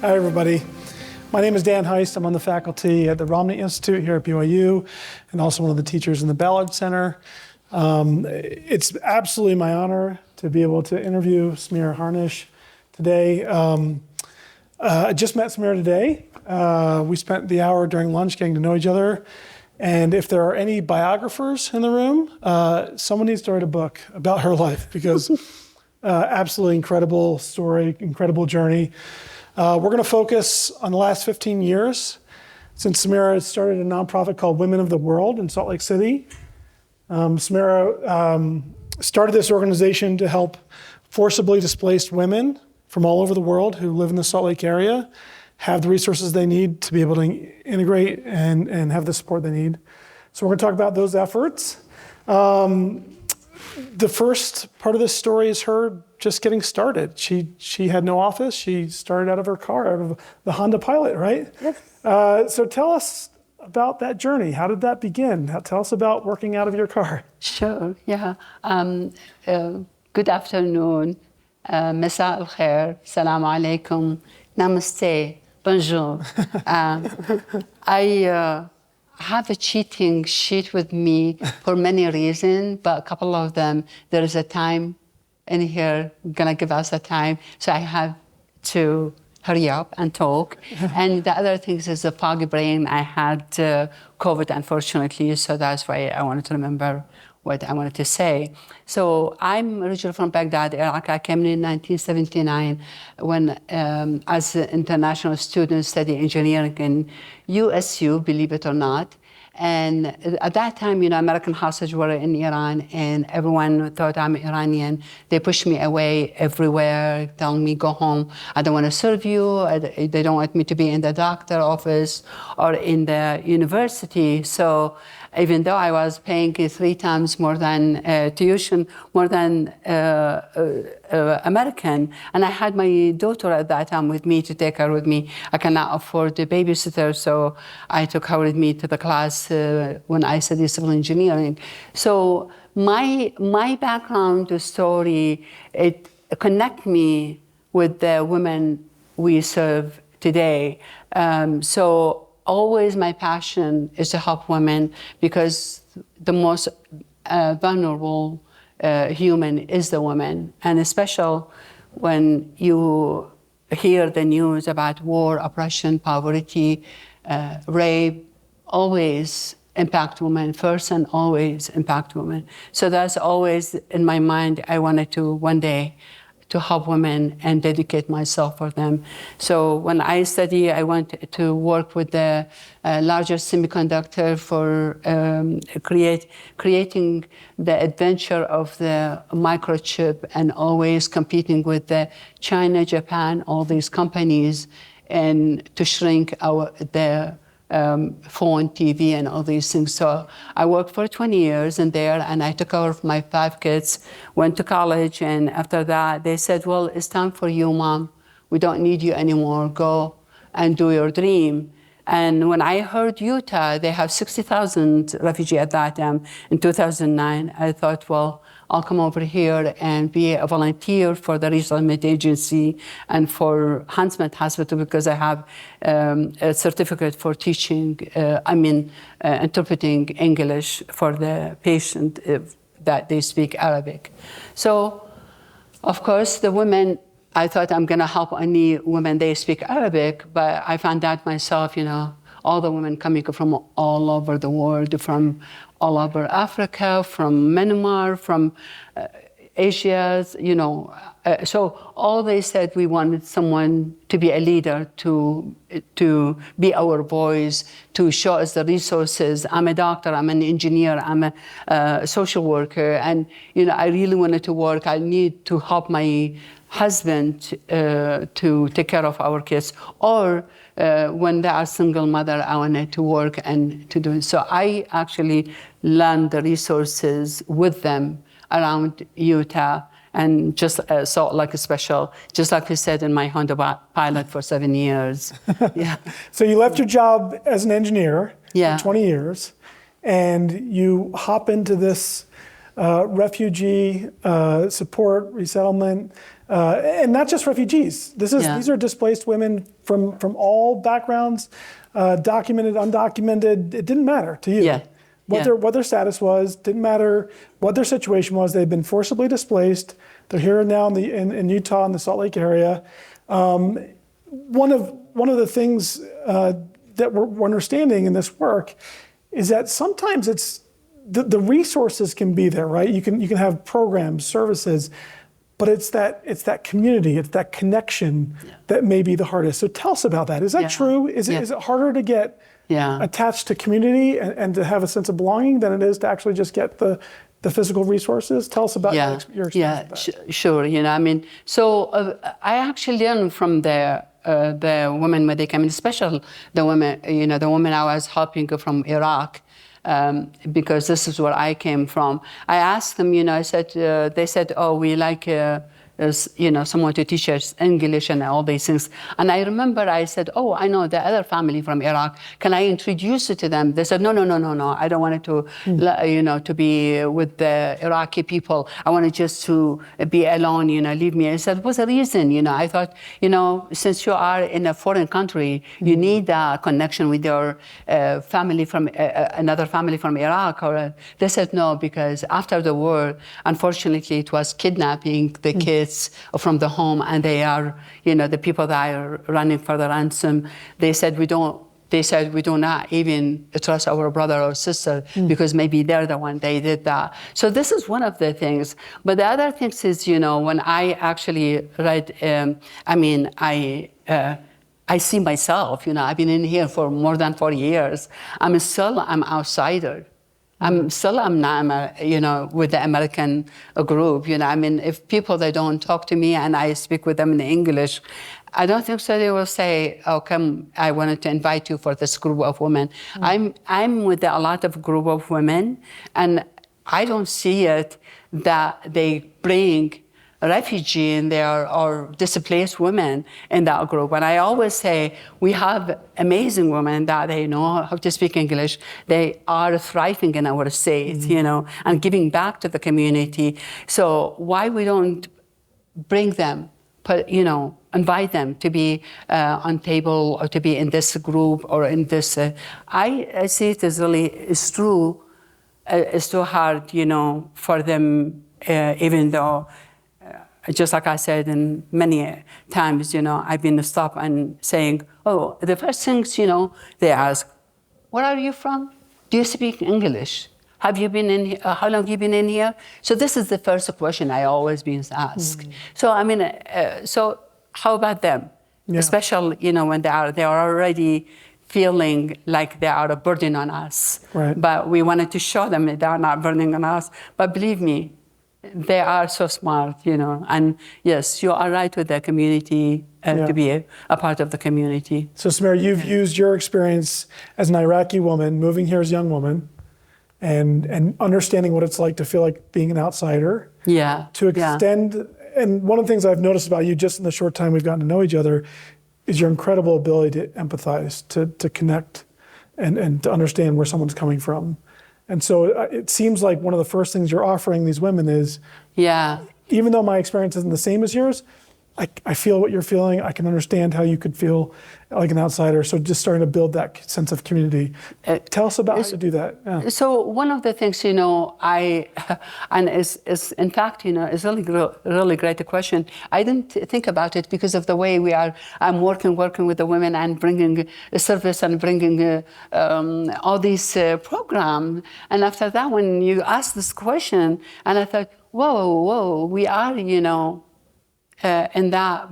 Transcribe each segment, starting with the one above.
Hi, everybody. My name is Dan Heist. I'm on the faculty at the Romney Institute here at BYU, and also one of the teachers in the Ballard Center. It's absolutely my honor to be able to interview Samira Harnish today. I just met Samira today. We spent the hour during lunch getting to know each other. And if there are any biographers in the room, someone needs to write a book about her life, because absolutely incredible story, incredible journey. We're going to focus on the last 15 years since Samira started a nonprofit called Women of the World in Salt Lake City. Samira started this organization to help forcibly displaced women from all over the world who live in the Salt Lake area have the resources they need to be able to integrate and have the support they need. So we're going to talk about those efforts. The first part of this story is her just getting started. She had no office. She started out of her car, out of the Honda Pilot, right? Yes. So tell us about that journey. How did that begin? Tell us about working out of your car. Sure, yeah. Good afternoon. Masa al-khair. Salam alaikum. Namaste. Bonjour. I have a cheating sheet with me for many reasons, but a couple of them, there is a time in here, gonna give us a time, so I have to hurry up and talk. And the other things is a foggy brain. I had COVID, unfortunately, so that's why I wanted to remember what I wanted to say. So I'm originally from Baghdad, Iraq. I came in 1979 when, as an international student, studying engineering in USU, believe it or not. And at that time, American hostages were in Iran, and everyone thought I'm Iranian. They pushed me away everywhere, telling me, go home. I don't want to serve you. They don't want me to be in the doctor office or in the university. So even though I was paying 3 times more than tuition, more than American, and I had my daughter at that time with me to take her with me. I cannot afford a babysitter, so I took her with me to the class when I studied civil engineering. So my background story, it connect me with the women we serve today. So always my passion is to help women, because the most vulnerable human is the woman. And especially when you hear the news about war, oppression, poverty, rape, always impact women first and always impact women. So that's always in my mind. I wanted to one day to help women and dedicate myself for them. So when I study, I went to work with the largest semiconductor for creating the adventure of the microchip, and always competing with the China, Japan, all these companies, and to shrink the phone, TV, and all these things. So I worked for 20 years in there, and I took care of my 5 kids, went to college, and after that, they said, well, it's time for you, Mom. We don't need you anymore. Go and do your dream. And when I heard Utah, they have 60,000 refugees at that time in 2009, I thought, well, I'll come over here and be a volunteer for the Resettlement Agency and for Huntsman Hospital, because I have a certificate for teaching, interpreting English for the patient that they speak Arabic. So, of course, the women, I thought I'm gonna help only women they speak Arabic, but I found out myself, all the women coming from all over the world, from all over Africa, from Myanmar, from Asia, so all they said, we wanted someone to be a leader, to be our voice, to show us the resources. I'm a doctor, I'm an engineer, I'm a social worker, and I really wanted to work. I need to help my husband to take care of our kids, or when they are single mother, I wanted to work and to do it. So I actually learned the resources with them around Utah, and just so like a special, just like you said, in my Honda Pilot for 7 years. Yeah. So you left your job as an engineer for 20 years, and you hop into this refugee support, resettlement, and not just refugees. These are displaced women from all backgrounds, documented, undocumented. It didn't matter to you. What their status was, didn't matter what their situation was. They've been forcibly displaced. They're here now in Utah, in the Salt Lake area. One of the things that we're understanding in this work is that sometimes it's the resources can be there, right? You can have programs, services, but it's that community, it's that connection that may be the hardest. So tell us about that. Is that true? Is it harder to get attached to community and to have a sense of belonging than it is to actually just get the physical resources? Tell us about your experience with that. Sure. So I actually learned from the women when they came in, especially the women, the women I was helping from Iraq, because this is where I came from. I asked them, I said, they said, oh, we like, someone to teach us English and all these things. And I remember I said, oh, I know the other family from Iraq. Can I introduce you to them? They said, no. I don't want it to be with the Iraqi people. I wanted just to be alone, leave me. I said, what's the reason? I thought, since you are in a foreign country, you need a connection with your family from another family from Iraq. Or they said, no, because after the war, unfortunately, it was kidnapping the kids from the home, and they are, the people that are running for the ransom. They said we do not even trust our brother or sister because maybe they're the one they did that. So this is one of the things. But the other things is, when I actually read, I see myself. I've been in here for more than 40 years. I'm outsider. I'm not, with the American group. If people, they don't talk to me and I speak with them in English, I don't think so they will say, oh, come, I wanted to invite you for this group of women. I'm with a lot of group of women, and I don't see it that they bring refugee in there or displaced women in that group. And I always say, we have amazing women that they know how to speak English. They are thriving in our state, and giving back to the community. So why we don't bring them, invite them to be on table or to be in this group or in this, I see it as really, it's true, it's too hard, for them, even though, just like I said, in many times, I've been stopped and saying, oh, the first things, they ask, where are you from? Do you speak English? Have you been in here? How long have you been in here? So this is the first question I always been asked. So, so how about them? Especially, when they are already feeling like they are a burden on us. Right. But we wanted to show them that they are not burdening on us. But believe me, they are so smart, and yes, you are right with the community to be a part of the community. So Samira, you've used your experience as an Iraqi woman, moving here as a young woman, and understanding what it's like to feel like being an outsider. To extend, and one of the things I've noticed about you just in the short time we've gotten to know each other is your incredible ability to empathize, to connect, and to understand where someone's coming from. And so it seems like one of the first things you're offering these women is, even though my experience isn't the same as yours, I feel what you're feeling. I can understand how you could feel like an outsider. So just starting to build that sense of community. Tell us about how you do that. So one of the things, and is in fact, is really great question. I didn't think about it because of the way I'm working with the women and bringing a service and bringing all these programs. And after that, when you asked this question, and I thought, whoa, we are, and that,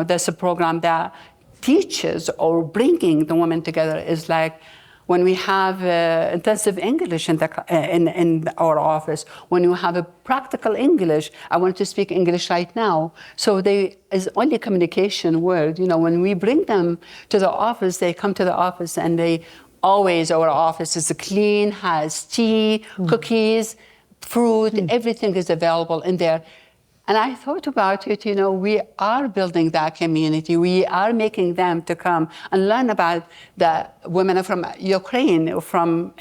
there's a program that teaches or bringing the women together is like when we have intensive English in our office, when you have a practical English, I want to speak English right now. So there is only communication word. When we bring them to the office, they come to the office and our office is clean, has tea, cookies, fruit, everything is available in there. And I thought about it, we are building that community. We are making them to come and learn about the women from Ukraine, from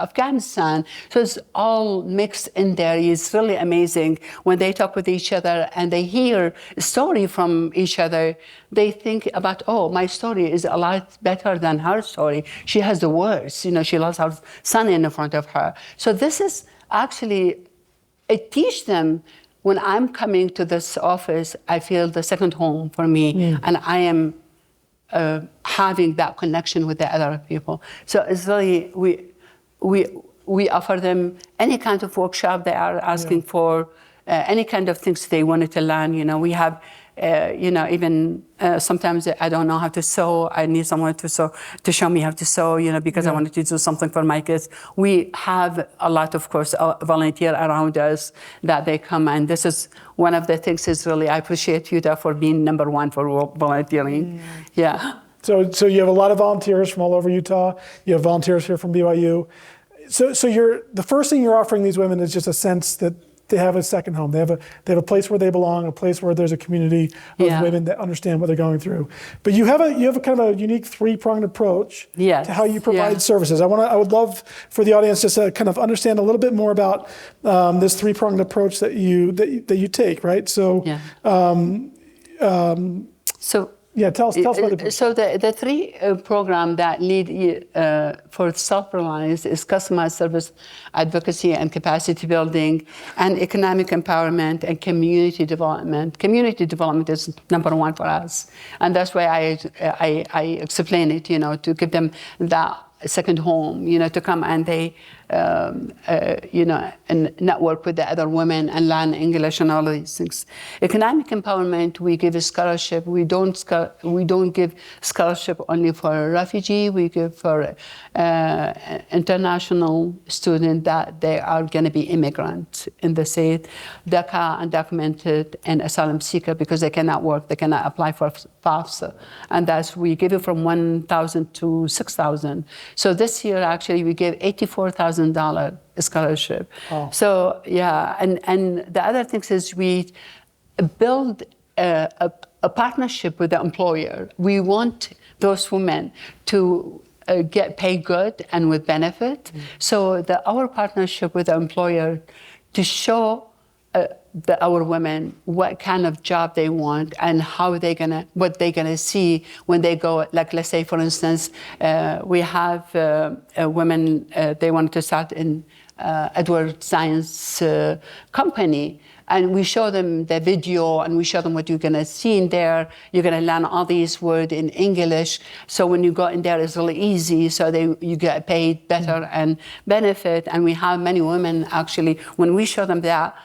Afghanistan. So it's all mixed in there. It's really amazing when they talk with each other and they hear a story from each other. They think about, oh, my story is a lot better than her story. She has the words, she lost her son in front of her. So this is actually, it teach them. When I'm coming to this office, I feel the second home for me, and I am having that connection with the other people. So it's really, we offer them any kind of workshop they are asking for, any kind of things they wanted to learn. We have, even sometimes I don't know how to sew. I need someone to show me how to sew, because I wanted to do something for my kids. We have a lot, of course, volunteer around us that they come, and this is one of the things is really, I appreciate you for being number one for volunteering. Yeah. So you have a lot of volunteers from all over Utah. You have volunteers here from BYU. So the first thing you're offering these women is just a sense that they have a second home. They have a place where they belong, a place where there's a community of women that understand what they're going through. But you have a kind of a unique three-pronged approach to how you provide services. I would love for the audience just to kind of understand a little bit more about this three-pronged approach that you take, right? So tell us about it. So the three program that lead for self-reliance is customer service, advocacy and capacity building, and economic empowerment and community development. Community development is number one for us, and that's why I explain it, to give them that second home, to come and they, and network with the other women and learn English and all of these things. Economic empowerment, we give a scholarship. We don't give scholarship only for refugee. We give for international student that they are going to be immigrants in the state, DACA, undocumented, and asylum seeker because they cannot work, they cannot apply for FAFSA, and that's we give it from $1,000 to $6,000. So this year actually we gave $84,000 scholarship. Oh. So and the other thing is we build a partnership with the employer. We want those women to get paid good and with benefit. So our partnership with the employer to show our women what kind of job they want and what they're gonna see when they go. Like let's say, for instance, we have women they want to start in Edward Science company. And we show them the video and we show them what you're gonna see in there. You're gonna learn all these words in English. So when you go in there, it's really easy. So you get paid better and benefit. And we have many women actually, when we show them that,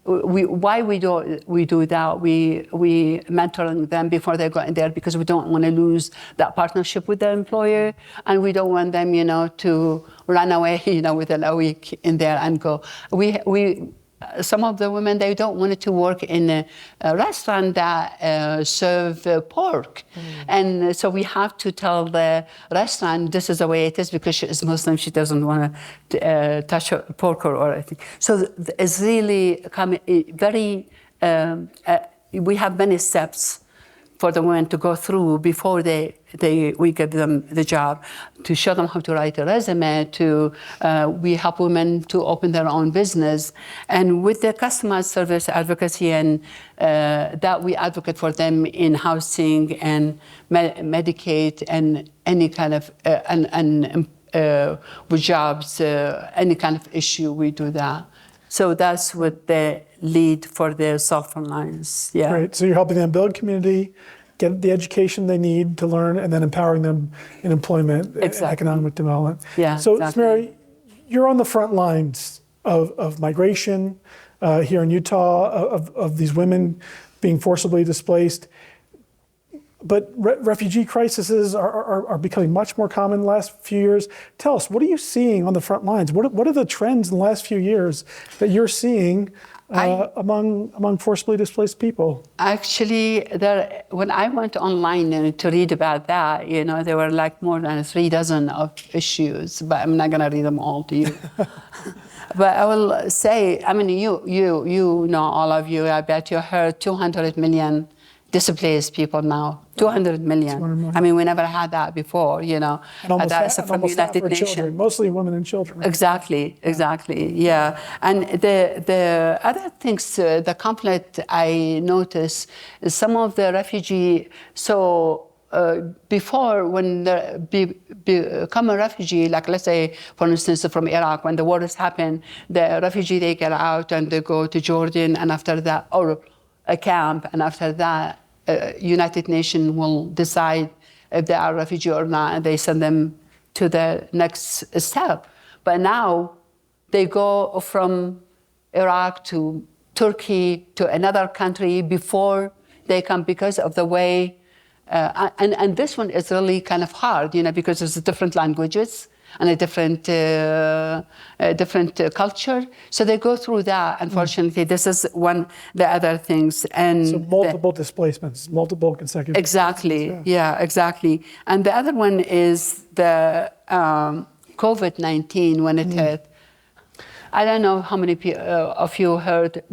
we do that, we mentor them before they go in there because we don't want to lose that partnership with the employer. And we don't want them, to run away, within a week in there and go. Some of the women, they don't want to work in a restaurant that serve pork. And so we have to tell the restaurant, this is the way it is because she is Muslim, she doesn't want to touch pork or anything. So it's really very, we have many steps for the women to go through before we give them the job, to show them how to write a resume, we help women to open their own business. And with the customer service advocacy and that we advocate for them in housing and Medicaid and any kind of, with jobs, any kind of issue, we do that. So that's what the lead for their self-reliance. Yeah. Great. So you're helping them build community, get the education they need to learn, and then empowering them in employment and economic development. Yeah. So Samira, you're on the front lines of migration here in Utah, of these women being forcibly displaced. But refugee crises are becoming much more common in the last few years. Tell us, what are you seeing on the front lines? What are the trends in the last few years that you're seeing among forcibly displaced people? Actually, when I went online to read about that, there were like more than 36 of issues, but I'm not going to read them all to you. But I will say, I mean, you know, all of you, I bet you heard 200 million displaced people now. 200 million. 200 million. I mean, we never had that before, And almost, that's and from almost United half are Nations. children, mostly women and children. Exactly, yeah. And the other things, the conflict I noticed is some of the refugee, before when become a refugee, like let's say, for instance, from Iraq, when the war has happened, the refugee, they get out and they go to Jordan, and after that, or a camp, and after that, United Nations will decide if they are refugee or not, and they send them to the next step. But now they go from Iraq to Turkey to another country before they come, because of the way, and this one is really kind of hard, because there's different languages and a different culture. So they go through that. Unfortunately, this is the other things. And so multiple displacements, multiple consecutive. Exactly. Yeah, exactly. And the other one is the COVID-19 when it hit. I don't know how many of you heard.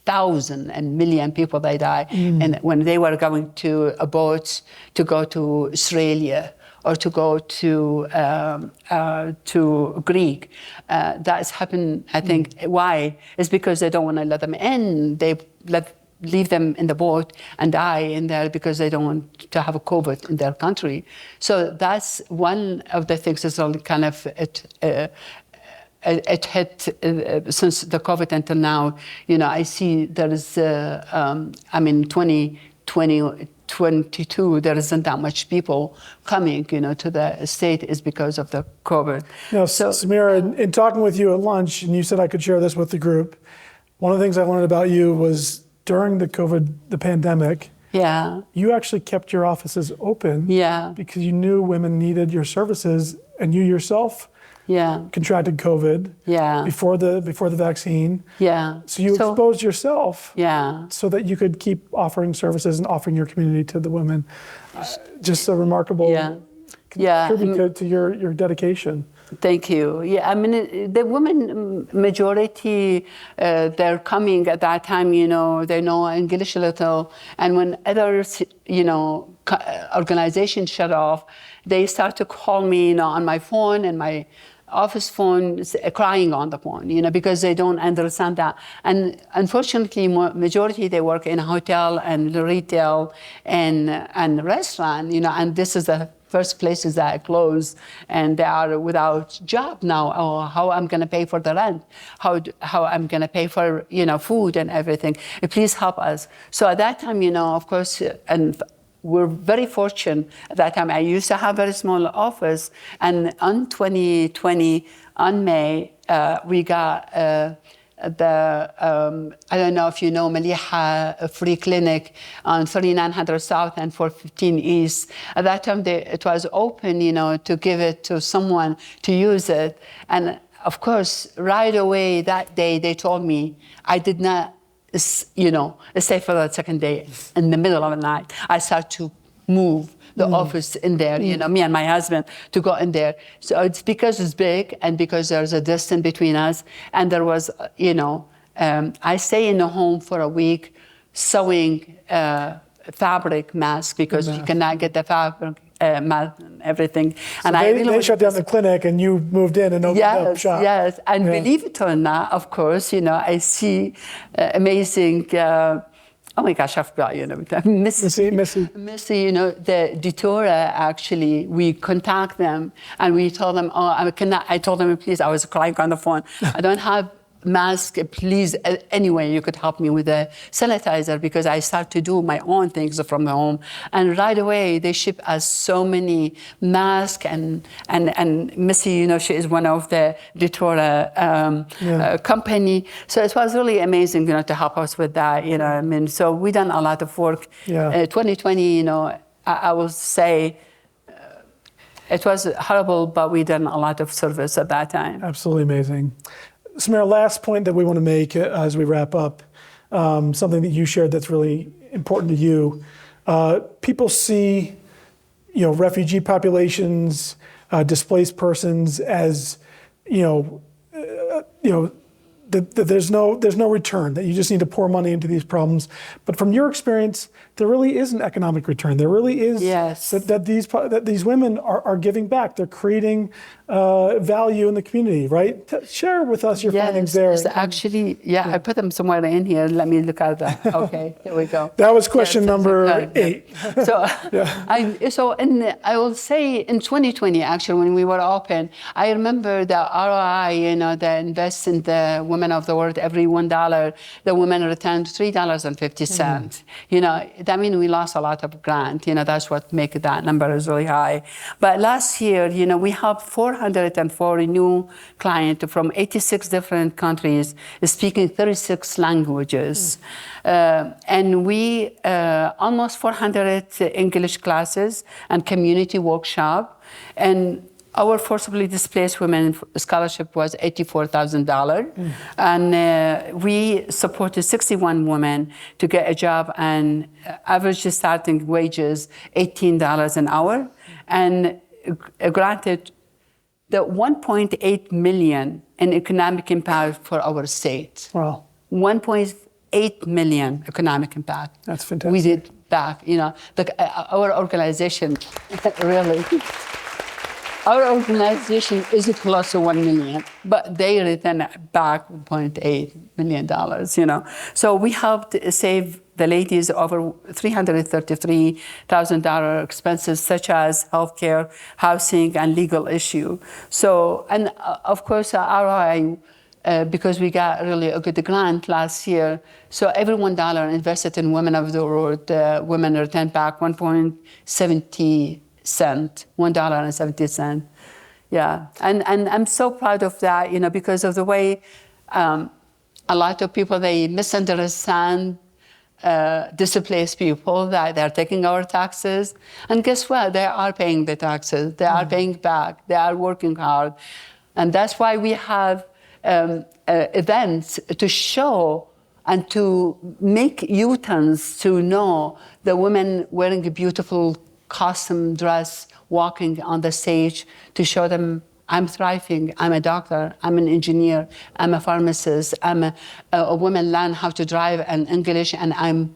1,000 and million people they die, and when they were going to a boat to go to Australia or to go to Greek, that's happened. I think why is because they don't want to let them in. They leave them in the boat and die in there because they don't want to have a COVID in their country. So that's one of the things that's all kind of it hit since the COVID until now. I see there is, 2022, there isn't that much people coming, to the state is because of the COVID. Now, Samira, in talking with you at lunch, and you said I could share this with the group, one of the things I learned about you was during the pandemic, you actually kept your offices open because you knew women needed your services, and you yourself contracted COVID before the vaccine. So you exposed yourself so that you could keep offering services and offering your community to the women. Just a remarkable tribute to your dedication. Thank you. Yeah, I mean, the women majority, they're coming at that time, they know English a little. And when others, organizations shut off, they start to call me, on my phone and my office phone, crying on the phone, because they don't understand that. And unfortunately, majority, they work in a hotel and retail and restaurant, and this is the first places that are closed, and they are without job now. Or how I'm going to pay for the rent, how I'm going to pay for food and everything. Please help us. So at that time, of course, and we're very fortunate at that time. I used to have a very small office, and on 2020, on May, we got I don't know if you know Maliha, a free clinic on 3900 South and 415 East. At that time, it was open, to give it to someone to use it. And of course, right away that day, they told me I did not, stay for the second day. In the middle of the night, I started to move the office in there, me and my husband, to go in there. So it's because it's big and because there's a distance between us. And there was, I stay in the home for a week sewing fabric mask because you cannot get the fabric mask and everything. So and they shut down the clinic and you moved in and opened up shop. Yes, and believe it or not, of course, I see amazing. Oh my gosh, I forgot, Missy, the Ditora, actually, we contact them and we told them, I told them, please, I was crying on the phone, I don't have mask, please, anyway, you could help me with a sanitizer because I start to do my own things from home. And right away, they ship us so many masks and Missy, she is one of the Ditora company. So it was really amazing, to help us with that, So we done a lot of work. 2020, I will say, it was horrible, but we done a lot of service at that time. Absolutely amazing. Samira, last point that we want to make as we wrap up, something that you shared that's really important to you. People see, refugee populations, displaced persons as, that there's no return, that you just need to pour money into these problems. But from your experience, there really is an economic return. There really is that these women are giving back. They're creating value in the community, right? Share with us your findings there. Yes, actually, I put them somewhere in here. Let me look at that. Okay, here we go. That was question number 8. So, I will say in 2020, actually, when we were open, I remember the ROI, the invest in the women of the world, every $1, the women returned $3.50. That means we lost a lot of grant. That's what makes that number is really high. But last year, we helped 440 new clients from 86 different countries speaking 36 languages. And we almost 400 English classes and community workshop. And our forcibly displaced women scholarship was $84,000. And we supported 61 women to get a job, and average starting wages $18 an hour, and granted the 1.8 million in economic impact for our state. Wow. 1.8 million economic impact. That's fantastic. We did back, our organization, really. Our organization is close to 1 million, but they return back $1.8 million, So we helped save the ladies over $333,000 expenses, such as healthcare, housing, and legal issue. So, and of course, ROI, because we got really a good grant last year. So every $1 invested in women of the world, women return back $1.70. $1.70. Yeah, and I'm so proud of that, because of the way a lot of people, they misunderstand displaced people, that they're taking our taxes. And guess what? They are paying the taxes. They are paying back. They are working hard. And that's why we have events to show and to make U-turns to know the women wearing a beautiful costume dress, walking on the stage to show them, I'm thriving, I'm a doctor, I'm an engineer, I'm a pharmacist, I'm a woman learn how to drive and English, and I'm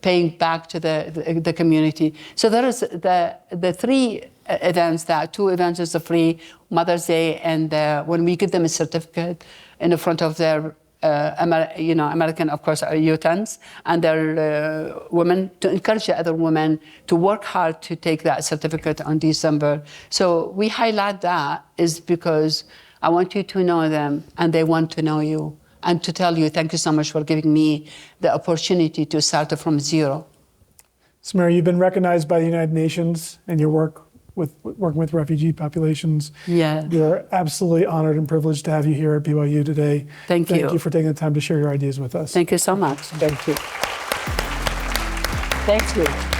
paying back to the community. So there is the 3 events, that 2 events is free, Mother's Day, and when we give them a certificate in the front of their American, of course, youths and their women, to encourage the other women to work hard to take that certificate on December. So we highlight that is because I want you to know them, and they want to know you, and to tell you, thank you so much for giving me the opportunity to start from zero. Samira, you've been recognized by the United Nations in your work working with refugee populations. Yeah. We're absolutely honored and privileged to have you here at BYU today. Thank you. Thank you for taking the time to share your ideas with us. Thank you so much. Thank you. Thank you.